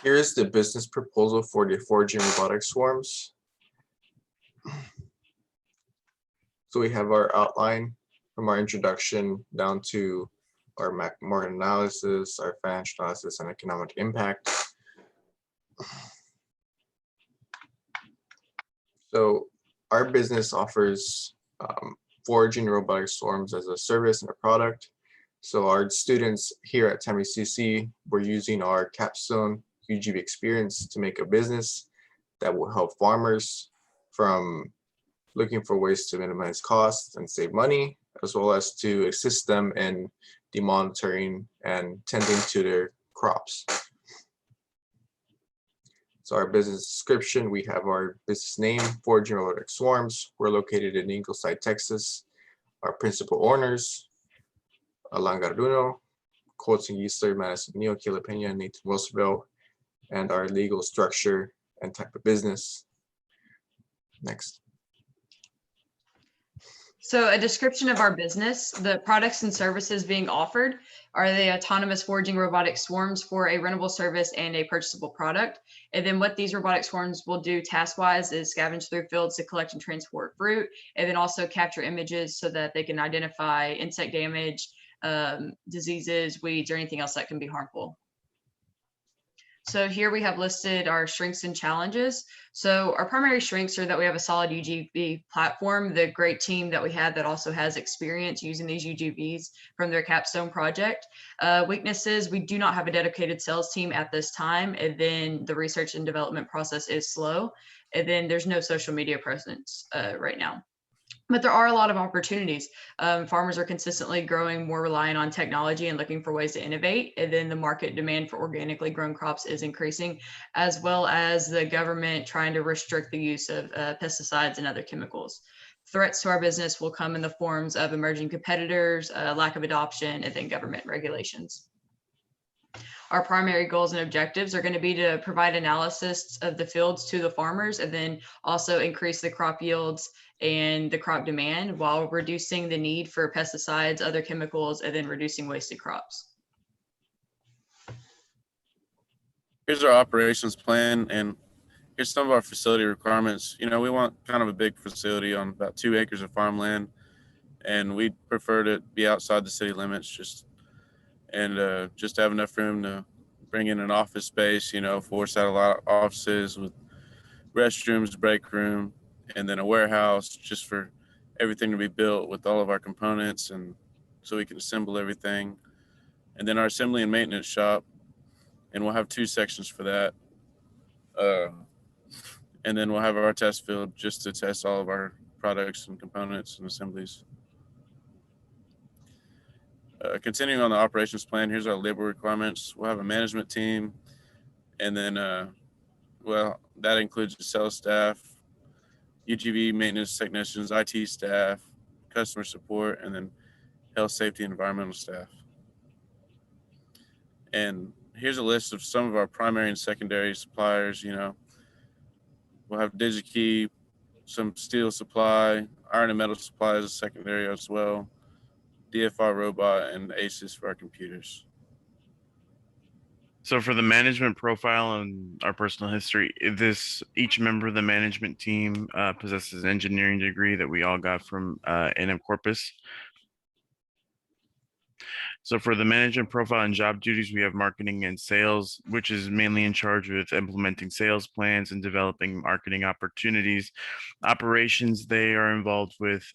Here is the business proposal for the foraging robotic swarms. So we have our outline from our introduction down to our market analysis, our financial analysis, and economic impact. So our business offers foraging robotic swarms as a service and a product. So our students here at TAMI-CC, we're using our capstone UGV experience to make a business that will help farmers from looking for ways to minimize costs and save money, as well as to assist them in the monitoring and tending to their crops. So our business description, we have our business name, Foraging Robotic Swarms. We're located in Ingleside, Texas. Our principal owners, Alan Garduno, Colton Geisler, Madison Neal, Caleb Pena, and Nathan Wilsonville, and our legal structure and type of business. Next. So a description of our business, the products and services being offered are the autonomous foraging robotic swarms for a rentable service and a purchasable product. And then what these robotic swarms will do task-wise is scavenge through fields to collect and transport fruit, and then also capture images so that they can identify insect damage, diseases, weeds, or anything else that can be harmful. So here we have listed our strengths and challenges. So our primary strengths are that we have a solid UGV platform, the great team that we had that also has experience using these UGVs from their capstone project. Weaknesses, we do not have a dedicated sales team at this time. And then the research and development process is slow. And then there's no social media presence right now. But there are a lot of opportunities. Farmers are consistently growing more reliant on technology and looking for ways to innovate. And then the market demand for organically grown crops is increasing, as well as the government trying to restrict the use of pesticides and other chemicals. Threats to our business will come in the forms of emerging competitors, lack of adoption, and then government regulations. Our primary goals and objectives are going to be to provide analysis of the fields to the farmers, and then also increase the crop yields and the crop demand while reducing the need for pesticides, other chemicals, and then reducing wasted crops. Here's our operations plan, and here's some of our facility requirements. You know, we want kind of a big facility on about 2 acres of farmland, and we prefer to be outside the city limits, just to have enough room to bring in an office space, you know, 4 satellite offices with restrooms, break room, and then a warehouse just for everything to be built with all of our components, and so we can assemble everything. And then our assembly and maintenance shop, and we'll have 2 sections for that. And then we'll have our test field just to test all of our products and components and assemblies. Continuing on the operations plan, here's our labor requirements. We'll have a management team, and then, well, that includes the sales staff, UGV maintenance technicians, IT staff, customer support, and then health, safety, and environmental staff. And here's a list of some of our primary and secondary suppliers. You know, we'll have DigiKey, some steel supply, iron and metal supply as a secondary as well, DFR Robot, and ASUS for our computers. So for the management profile and our personal history, each member of the management team possesses an engineering degree that we all got from A&M Corpus. So for the management profile and job duties, we have marketing and sales, which is mainly in charge with implementing sales plans and developing marketing opportunities. Operations, they are involved with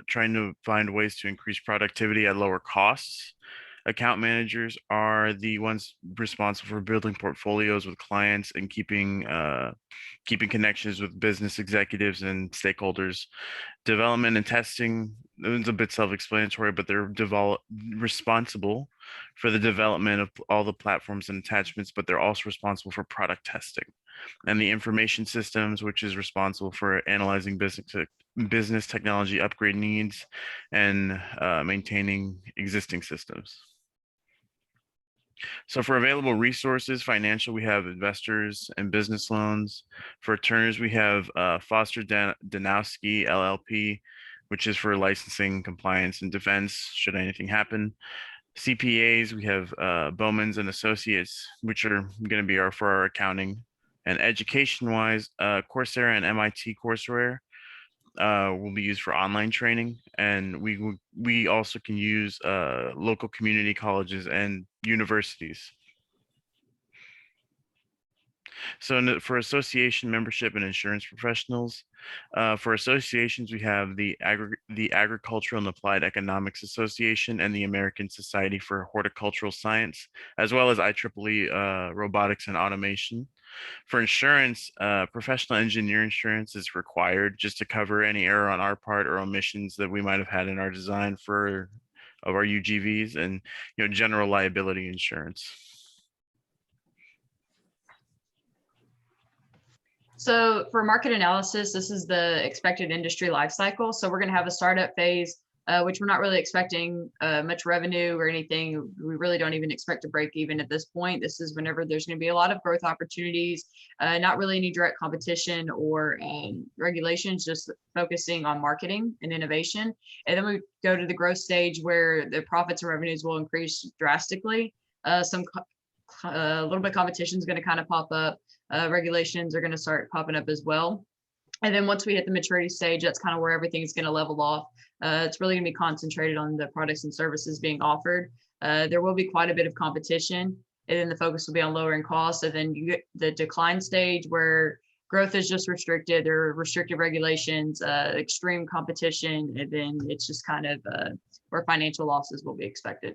trying to find ways to increase productivity at lower costs. Account managers are the ones responsible for building portfolios with clients and keeping connections with business executives and stakeholders. Development and testing, it's a bit self-explanatory, but they're responsible for the development of all the platforms and attachments, but they're also responsible for product testing. And the information systems, which is responsible for analyzing business technology upgrade needs and maintaining existing systems. So for available resources, financial, we have investors and business loans. For attorneys, we have Foster Danowski LLP, which is for licensing, compliance, and defense should anything happen. CPAs, we have Bowman's and Associates, which are going to be for our accounting. And education-wise, Coursera and MIT Courseware will be used for online training, and we also can use local community colleges and universities. So for association membership and insurance professionals, for associations, we have the Agricultural and Applied Economics Association and the American Society for Horticultural Science, as well as IEEE Robotics and Automation. For insurance, professional engineer insurance is required just to cover any error on our part or omissions that we might have had in our design of our UGVs, and general liability insurance. So for market analysis, this is the expected industry life cycle. So we're going to have a startup phase, which we're not really expecting much revenue or anything. We really don't even expect to break even at this point. This is whenever there's going to be a lot of growth opportunities, not really any direct competition or regulations, just focusing on marketing and innovation. And then we go to the growth stage where the profits and revenues will increase drastically. A little bit of competition is going to kind of pop up. Regulations are going to start popping up as well. And then once we hit the maturity stage, that's kind of where everything's going to level off. It's really going to be concentrated on the products and services being offered. There will be quite a bit of competition, and then the focus will be on lowering costs. And then you get the decline stage where growth is just restricted. There are restrictive regulations, extreme competition, and then it's just kind of where financial losses will be expected.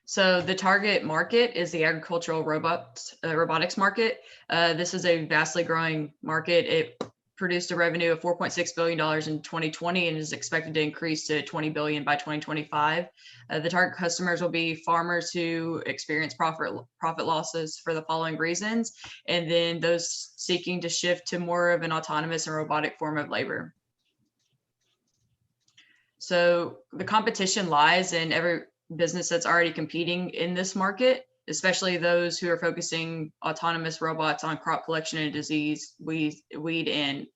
So the target market is the agricultural robotics market. This is a vastly growing market. It produced a revenue of $4.6 billion in 2020 and is expected to increase to $20 billion by 2025. The target customers will be farmers who experience profit losses for the following reasons, and then those seeking to shift to more of an autonomous and robotic form of labor. So the competition lies in every business that's already competing in this market, especially those who are focusing autonomous robots on crop collection and disease, weed and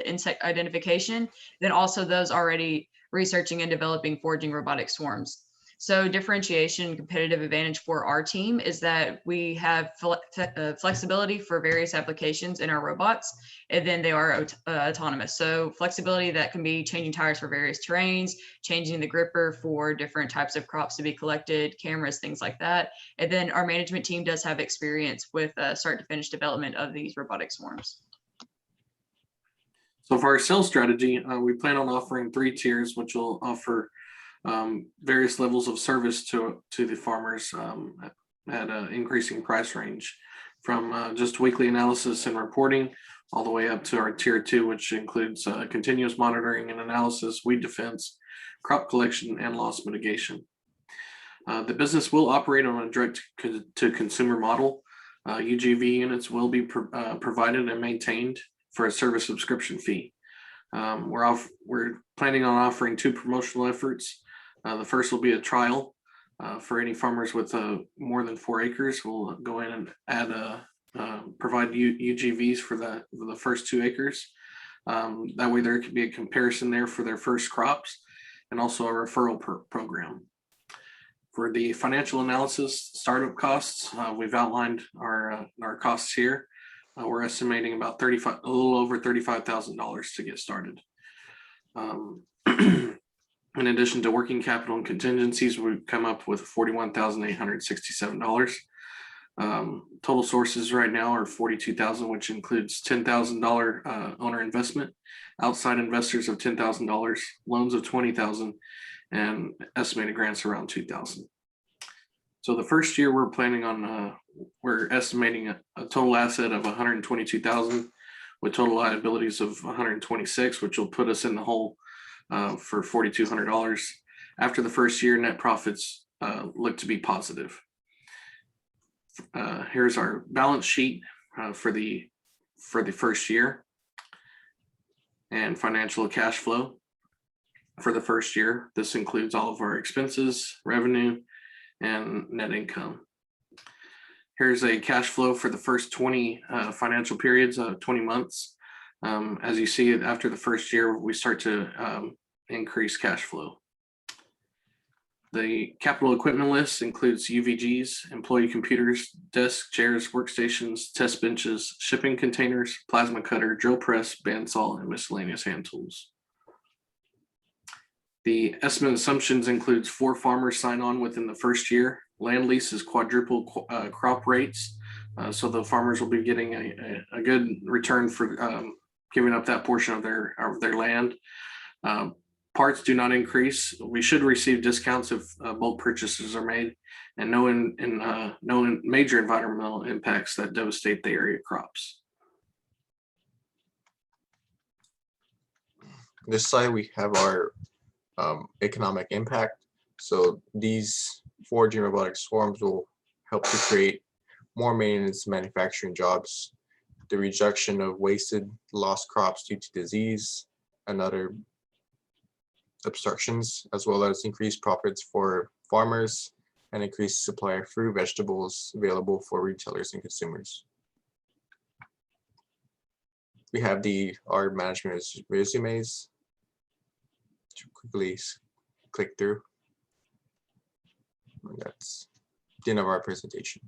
insect identification, then also those already researching and developing foraging robotic swarms. So differentiation and competitive advantage for our team is that we have flexibility for various applications in our robots, and then they are autonomous. So flexibility that can be changing tires for various terrains, changing the gripper for different types of crops to be collected, cameras, things like that. And then our management team does have experience with start to finish development of these robotic swarms. So for our sales strategy, we plan on offering 3 tiers, which will offer various levels of service to the farmers at an increasing price range, from just weekly analysis and reporting all the way up to our tier 2, which includes continuous monitoring and analysis, weed defense, crop collection, and loss mitigation. The business will operate on a direct to consumer model. UGV units will be provided and maintained for a service subscription fee. We're planning on offering 2 promotional efforts. The first will be a trial for any farmers with more than 4 acres. We'll go in and provide UGVs for the first 2 acres. That way there could be a comparison there for their first crops, and also a referral program. For the financial analysis startup costs, we've outlined our costs here. We're estimating about a little over $35,000 to get started. In addition to working capital and contingencies, we've come up with $41,867. Total sources right now are $42,000, which includes $10,000 owner investment, outside investors of $10,000, loans of $20,000, and estimated grants around $2,000. So the first year we're planning on, we're estimating a total asset of $122,000 with total liabilities of $126,000, which will put us in the hole for $4,200. After the first year, net profits look to be positive. Here's our balance sheet for the first year, and financial cash flow for the first year. This includes all of our expenses, revenue, and net income. Here's a cash flow for the first 20 financial periods, 20 months. As you see, after the first year, we start to increase cash flow. The capital equipment list includes UVGs, employee computers, desks, chairs, workstations, test benches, shipping containers, plasma cutter, drill press, bandsaw, and miscellaneous hand tools. The estimate assumptions includes 4 farmers sign on within the first year. Land lease is quadruple crop rates. So the farmers will be getting a good return for giving up that portion of their land. Parts do not increase. We should receive discounts if bulk purchases are made, and no major environmental impacts that devastate the area crops. This slide, we have our economic impact. So these foraging robotic swarms will help to create more maintenance manufacturing jobs, the reduction of wasted lost crops due to disease and other obstructions, as well as increased profits for farmers and increased supply of fruit, vegetables available for retailers and consumers. We have our management resumes to quickly click through. And that's the end of our presentation.